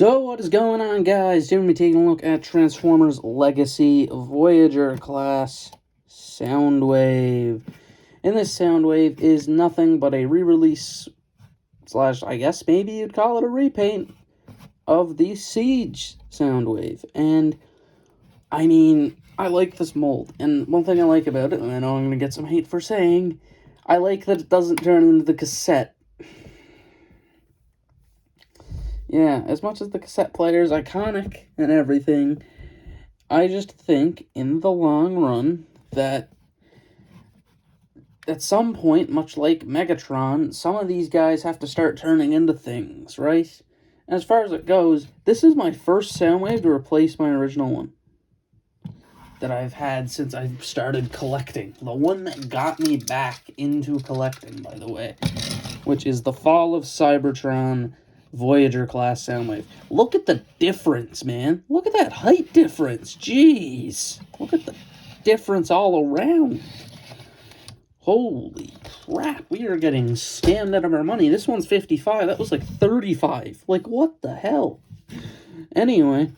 So what is going on, guys? Today we're going to be taking a look at Transformers Legacy Voyager class Soundwave. And this Soundwave is nothing but a re-release slash, I guess maybe you'd call it a repaint of the Siege Soundwave. And I mean, I like this mold. And one thing I like about it, and I know I'm going to get some hate for saying, I like that it doesn't turn into the cassette. Yeah, as much as the cassette player is iconic and everything, I just think, in the long run, that at some point, much like Megatron, some of these guys have to start turning into things, right? And as far as it goes, this is my first Soundwave to replace my original one that I've had since I started collecting. The one that got me back into collecting, by the way, which is the Fall of Cybertron Voyager class Soundwave. Look at the difference, man. Look at that height difference. Jeez. Look at the difference all around. Holy crap. We are getting scammed out of our money. This one's 55. That was like 35. Like, what the hell? Anyway,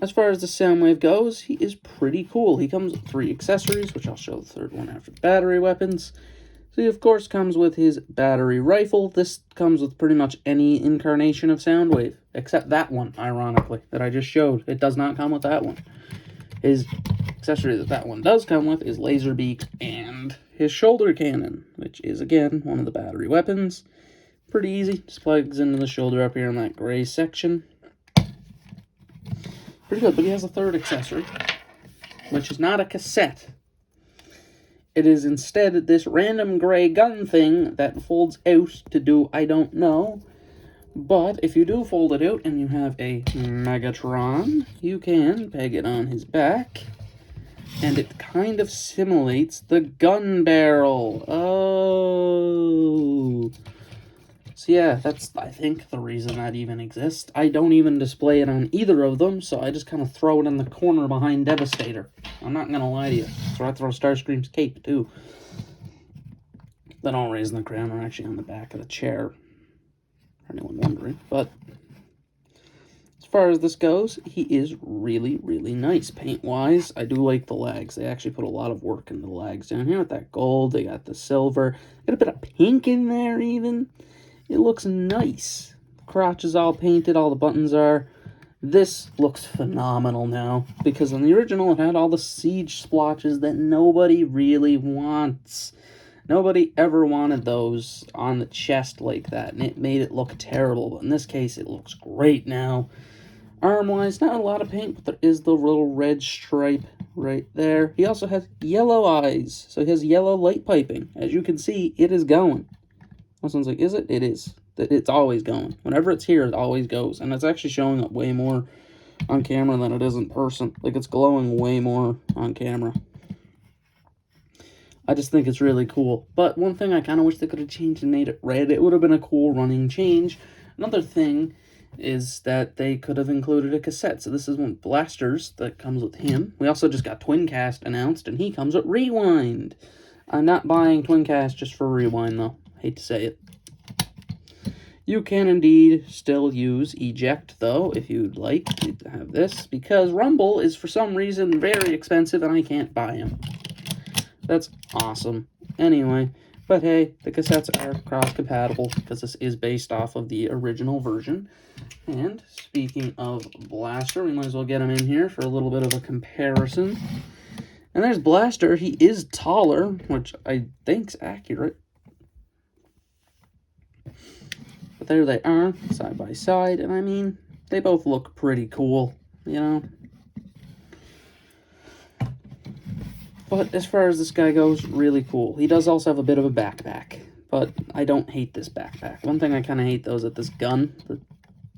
as far as the Soundwave goes, he is pretty cool. He comes with 3 accessories, which I'll show the third one after battery weapons. So he, of course, comes with his battery rifle. This comes with pretty much any incarnation of Soundwave, except that one, ironically, that I just showed. It does not come with that one. His accessory that one does come with is laser beak and his shoulder cannon, which is, again, one of the battery weapons. Pretty easy. Just plugs into the shoulder up here in that gray section. Pretty good, but he has a third accessory, which is not a cassette. It is instead this random gray gun thing that folds out to do I don't know. But if you do fold it out and you have a Megatron, you can peg it on his back. And it kind of simulates the gun barrel. Oh. So yeah, that's, I think, the reason that even exists. I don't even display it on either of them, so I just kind of throw it in the corner behind Devastator. I'm not going to lie to you. So I throw Starscream's cape, too. Then all raised in the crown are actually on the back of the chair, for anyone wondering. But as far as this goes, he is really, really nice. Paint-wise, I do like the legs. They actually put a lot of work into the legs down here with that gold. They got the silver. Got a bit of pink in there, even. It looks nice. The crotch is all painted, all the buttons are. This looks phenomenal now, because in the original it had all the siege splotches that nobody really wants. Nobody ever wanted those on the chest like that, and it made it look terrible. But in this case, it looks great now. Arm-wise, not a lot of paint, but there is the little red stripe right there. He also has yellow eyes, so he has yellow light piping. As you can see, it is going. Someone's like, is it? It is. It's always going. Whenever it's here, it always goes. And it's actually showing up way more on camera than it is in person. Like, it's glowing way more on camera. I just think it's really cool. But one thing I kind of wish they could have changed and made it red. It would have been a cool running change. Another thing is that they could have included a cassette. So this is one Blasters that comes with him. We also just got Twincast announced, and he comes with Rewind. I'm not buying Twincast just for Rewind, though. Hate to say it. You can indeed still use Eject, though, if you'd like to have this, because Rumble is, for some reason, very expensive, and I can't buy him. That's awesome. Anyway, but hey, the cassettes are cross-compatible, because this is based off of the original version. And speaking of Blaster, we might as well get him in here for a little bit of a comparison. And there's Blaster. He is taller, which I think's accurate. But there they are, side by side, and I mean, they both look pretty cool, you know? But as far as this guy goes, really cool. He does also have a bit of a backpack, but I don't hate this backpack. One thing I kind of hate, though, is that this gun,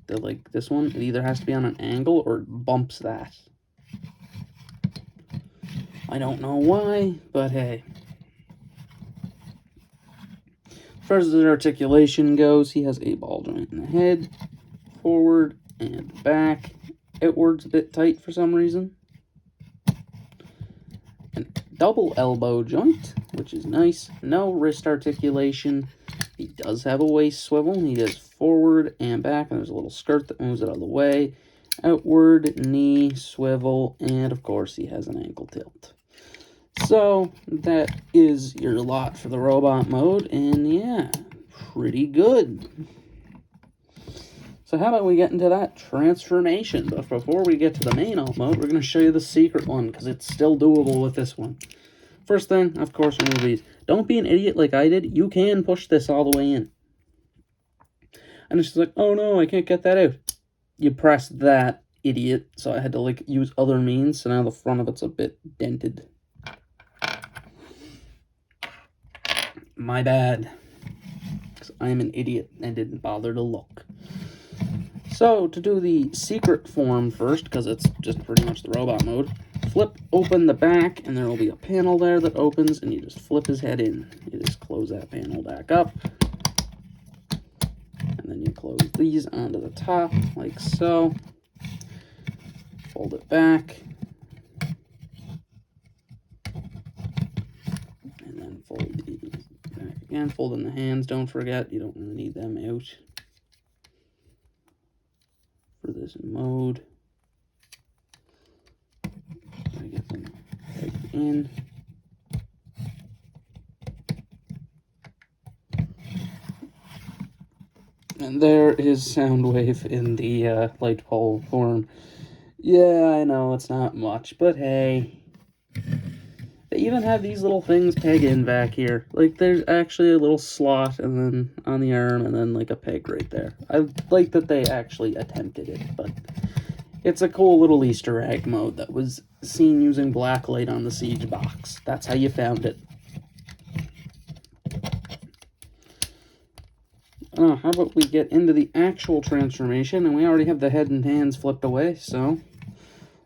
like this one, it either has to be on an angle or it bumps that. I don't know why, but hey. As far as his articulation goes, he has a ball joint in the head, forward and back. Outward's a bit tight for some reason. And double elbow joint, which is nice. No wrist articulation. He does have a waist swivel. He goes forward and back, and there's a little skirt that moves it out of the way. Outward, knee, swivel, and of course he has an ankle tilt. So that is your lot for the robot mode, and yeah, pretty good. So how about we get into that transformation? But before we get to the main alt mode, we're going to show you the secret one, because it's still doable with this one. First thing, of course, remove these. Don't be an idiot like I did. You can push this all the way in. And it's just like, oh no, I can't get that out. You press that, idiot. So I had to like use other means, so now the front of it's a bit dented. My bad. Because I am an idiot and didn't bother to look. So, to do the secret form first, because it's just pretty much the robot mode, flip open the back, and there will be a panel there that opens, and you just flip his head in. You just close that panel back up, and then you close these onto the top, like so. Fold it back, and then fold these back again. Fold in the hands, don't forget, you don't really need them out for this mode. I get them pegged in. And there is Soundwave in the light pole form. Yeah, I know, it's not much, but hey. They even have these little things peg in back here. Like, there's actually a little slot and then on the arm and then like a peg right there. I like that they actually attempted it, but it's a cool little Easter egg mode that was seen using blacklight on the Siege box. That's how you found it. How about we get into the actual transformation, and we already have the head and hands flipped away, so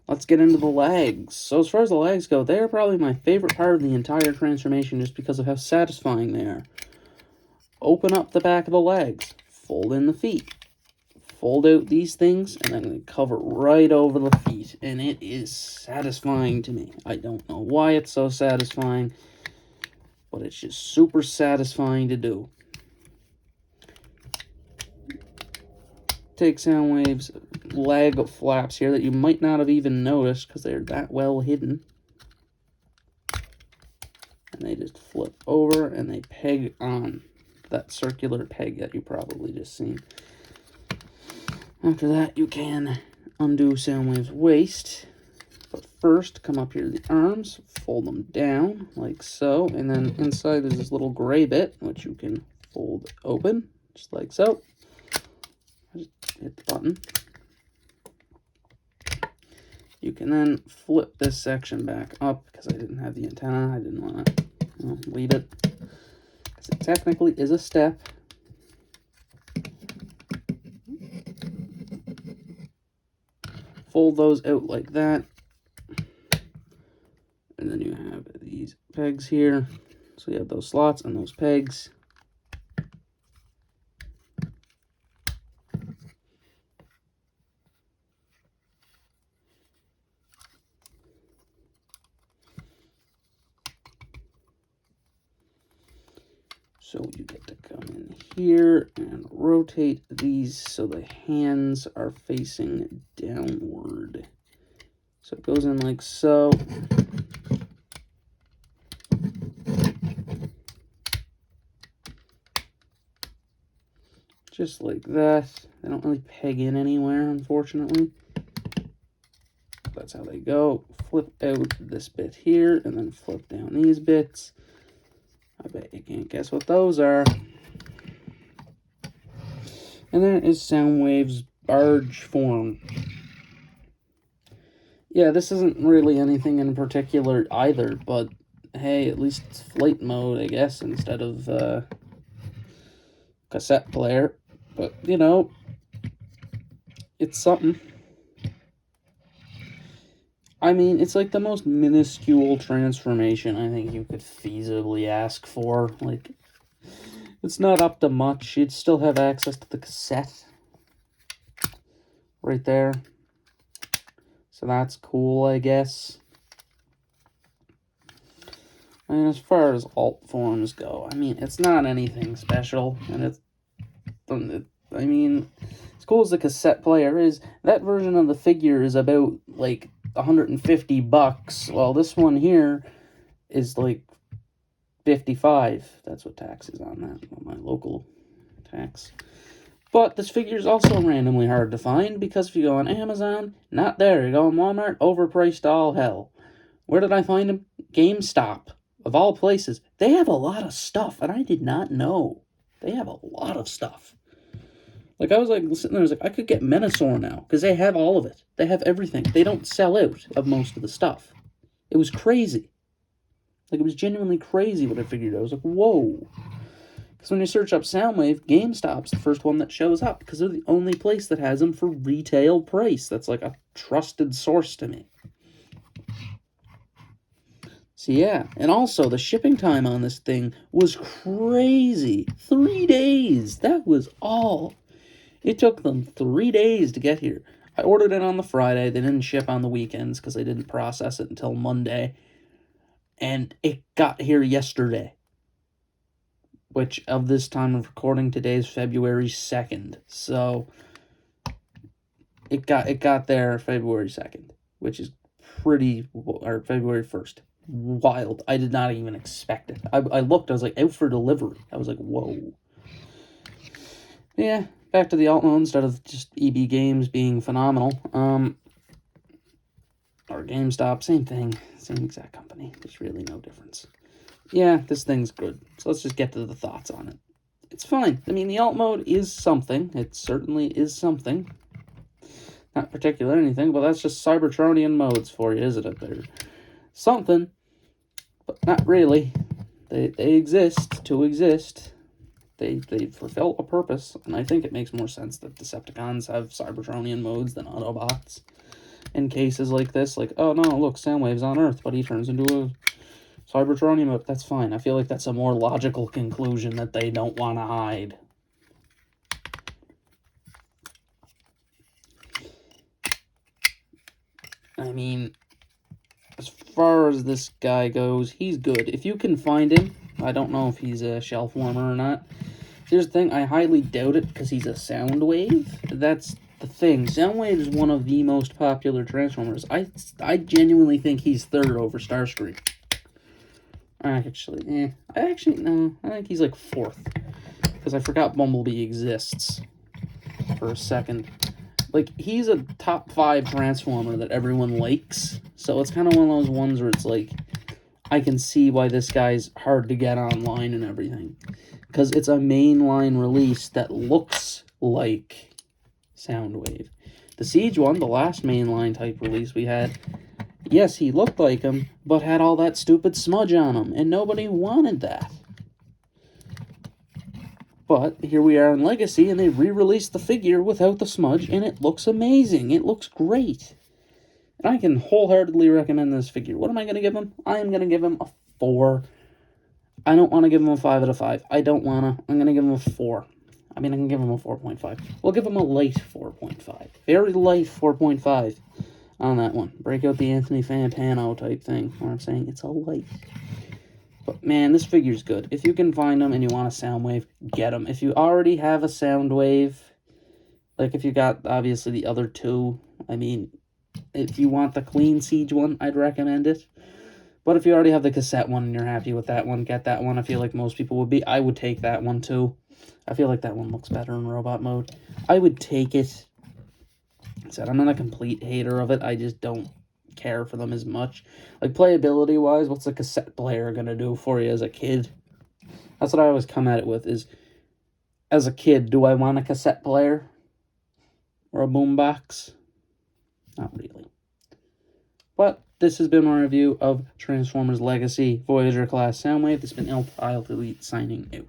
let's get into the legs. So as far as the legs go, they're probably my favorite part of the entire transformation just because of how satisfying they are. Open up the back of the legs, fold in the feet, fold out these things, and then cover right over the feet, and it is satisfying to me. I don't know why it's so satisfying, but it's just super satisfying to do. Take Soundwave's leg flaps here that you might not have even noticed because they're that well hidden. And they just flip over and they peg on that circular peg that you probably just seen. After that, you can undo Soundwave's waist. But first, come up here to the arms, fold them down like so. And then inside there's this little gray bit, which you can fold open, just like so. Just hit the button. You can then flip this section back up because I didn't have the antenna. I didn't want to leave it because it technically is a step. Fold those out like that. And then you have these pegs here. So you have those slots and those pegs. So you get to come in here and rotate these so the hands are facing downward. So it goes in like so. Just like that. They don't really peg in anywhere, unfortunately. That's how they go. Flip out this bit here and then flip down these bits. I bet you can't guess what those are. And there is Soundwave's barge form. Yeah, this isn't really anything in particular either, but hey, at least it's flight mode, I guess, instead of cassette player. But, you know, it's something. I mean, it's like the most minuscule transformation I think you could feasibly ask for. Like, it's not up to much. You'd still have access to the cassette right there. So that's cool, I guess. I mean, as far as alt forms go, I mean, it's not anything special, and I mean, as cool as the cassette player is, that version of the figure is about, like, $150. Well, this one here is, like, 55. That's what tax is on that, on my local tax. But this figure is also randomly hard to find, because if you go on Amazon, not there. You go on Walmart, overpriced to all hell. Where did I find him? GameStop. Of all places. They have a lot of stuff, and I did not know. They have a lot of stuff. Like, I was like sitting there, I was like, I could get Menasor now, because they have all of it. They have everything. They don't sell out of most of the stuff. It was crazy. Like, it was genuinely crazy what I figured out. I was like, whoa. Because when you search up Soundwave, GameStop's the first one that shows up, because they're the only place that has them for retail price. That's like a trusted source to me. So yeah, and also the shipping time on this thing was crazy. 3 days. That was all. It took them 3 days to get here. I ordered it on the Friday. They didn't ship on the weekends because they didn't process it until Monday. And it got here yesterday. Which, of this time of recording, today is February 2nd. So, it got there February 2nd. Which is or February 1st. Wild. I did not even expect it. I looked, I was like, out for delivery. I was like, whoa. Yeah, back to the alt mode instead of just EB Games being phenomenal. Or GameStop, same thing. Same exact company. There's really no difference. Yeah, this thing's good. So let's just get to the thoughts on it. It's fine. I mean, the alt mode is something. It certainly is something. Not particular anything, but that's just Cybertronian modes for you, isn't it? They're something, but not really. They exist to exist. They fulfill a purpose, and I think it makes more sense that Decepticons have Cybertronian modes than Autobots. In cases like this, like, oh no, look, Soundwave's on Earth, but he turns into a Cybertronian mode. That's fine. I feel like that's a more logical conclusion that they don't want to hide. I mean, as far as this guy goes, he's good. If you can find him, I don't know if he's a shelf warmer or not. Here's the thing, I highly doubt it because he's a Soundwave. That's the thing. Soundwave is one of the most popular Transformers. I genuinely think he's third over Starscream. No. I think he's like fourth. Because I forgot Bumblebee exists for a second. Like, he's a top 5 Transformer that everyone likes. So it's kind of one of those ones where it's like, I can see why this guy's hard to get online and everything. Because it's a mainline release that looks like Soundwave. The Siege one, the last mainline type release we had, yes, he looked like him, but had all that stupid smudge on him, and nobody wanted that. But here we are in Legacy, and they re-released the figure without the smudge, and it looks amazing. It looks great. And I can wholeheartedly recommend this figure. What am I going to give him? I am going to give him a 4. I don't want to give him a 5 out of 5. I don't want to. I'm going to give him a 4. I mean, I can give him a 4.5. We'll give him a light 4.5. Very light 4.5 on that one. Break out the Anthony Fantano type thing, where I'm saying it's a light. But, man, this figure's good. If you can find them and you want a Soundwave, get them. If you already have a Soundwave, like if you got, obviously, the other two, I mean, if you want the clean Siege one, I'd recommend it. But if you already have the cassette one and you're happy with that one, get that one. I feel like most people would be. I would take that one, too. I feel like that one looks better in robot mode. I would take it. I said, I'm not a complete hater of it. I just don't care for them as much. Like, playability wise, what's a cassette player gonna do for you as a kid? That's what I always come at it with, is as a kid, do I want a cassette player or a boombox? Not really. But this has been my review of Transformers Legacy Voyager class Soundwave. This has been Eilt, Elite signing out.